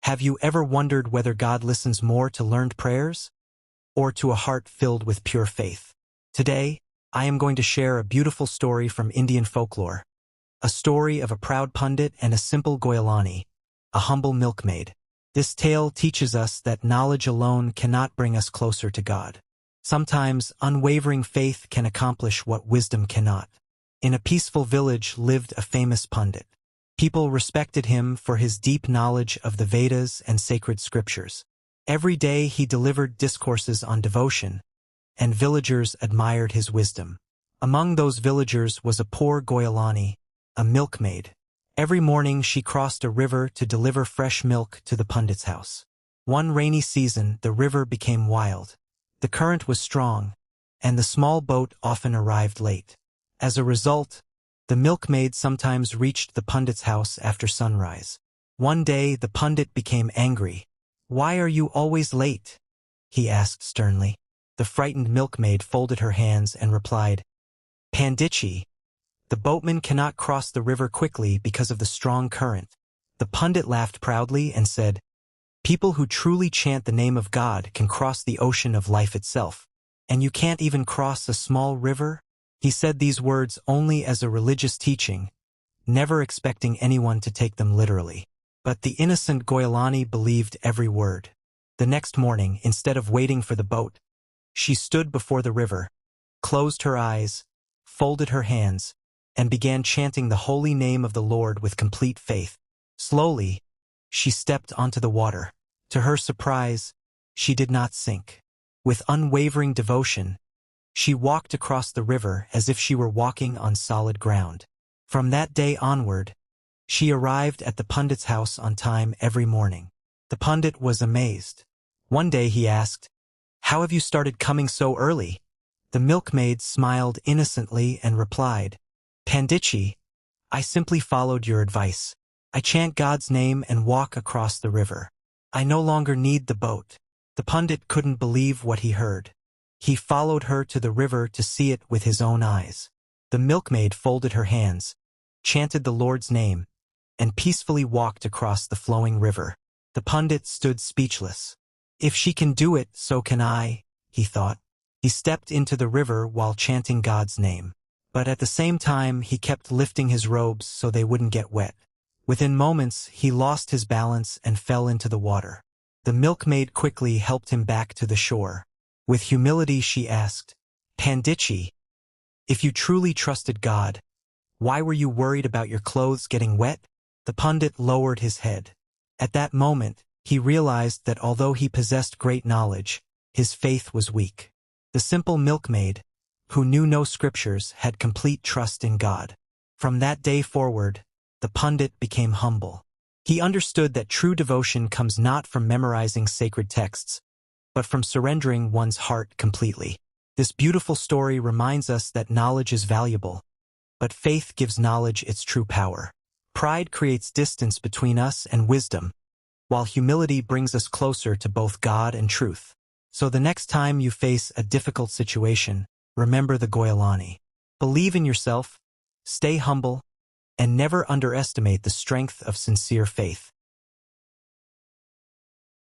Have you ever wondered whether God listens more to learned prayers or to a heart filled with pure faith? Today, I am going to share a beautiful story from Indian folklore, a story of a proud Pandit and a simple Goyalani, a humble milkmaid. This tale teaches us that knowledge alone cannot bring us closer to God. Sometimes unwavering faith can accomplish what wisdom cannot. In a peaceful village lived a famous Pandit. People respected him for his deep knowledge of the Vedas and sacred scriptures. Every day he delivered discourses on devotion, and villagers admired his wisdom. Among those villagers was a poor Goyalani, a milkmaid. Every morning she crossed a river to deliver fresh milk to the Pandit's house. One rainy season the river became wild. The current was strong, and the small boat often arrived late. As a result, the milkmaid sometimes reached the Pandit's house after sunrise. One day the Pandit became angry. "Why are you always late?" he asked sternly. The frightened milkmaid folded her hands and replied, "Panditji, the boatman cannot cross the river quickly because of the strong current." The Pandit laughed proudly and said, "People who truly chant the name of God can cross the ocean of life itself. And you can't even cross a small river?" He said these words only as a religious teaching, never expecting anyone to take them literally. But the innocent Goyalani believed every word. The next morning, instead of waiting for the boat, she stood before the river, closed her eyes, folded her hands, and began chanting the holy name of the Lord with complete faith. Slowly, she stepped onto the water. To her surprise, she did not sink. With unwavering devotion, she walked across the river as if she were walking on solid ground. From that day onward, she arrived at the Pandit's house on time every morning. The Pandit was amazed. One day he asked, "How have you started coming so early?" The milkmaid smiled innocently and replied, "Panditji, I simply followed your advice. I chant God's name and walk across the river. I no longer need the boat." The Pandit couldn't believe what he heard. He followed her to the river to see it with his own eyes. The milkmaid folded her hands, chanted the Lord's name, and peacefully walked across the flowing river. The Pandit stood speechless. "If she can do it, so can I," he thought. He stepped into the river while chanting God's name. But at the same time, he kept lifting his robes so they wouldn't get wet. Within moments, he lost his balance and fell into the water. The milkmaid quickly helped him back to the shore. With humility she asked, "Panditji, if you truly trusted God, why were you worried about your clothes getting wet?" The Pandit lowered his head. At that moment, he realized that although he possessed great knowledge, his faith was weak. The simple milkmaid, who knew no scriptures, had complete trust in God. From that day forward, the Pandit became humble. He understood that true devotion comes not from memorizing sacred texts, but from surrendering one's heart completely. This beautiful story reminds us that knowledge is valuable, but faith gives knowledge its true power. Pride creates distance between us and wisdom, while humility brings us closer to both God and truth. So the next time you face a difficult situation, remember the Goyalani. Believe in yourself, stay humble, and never underestimate the strength of sincere faith.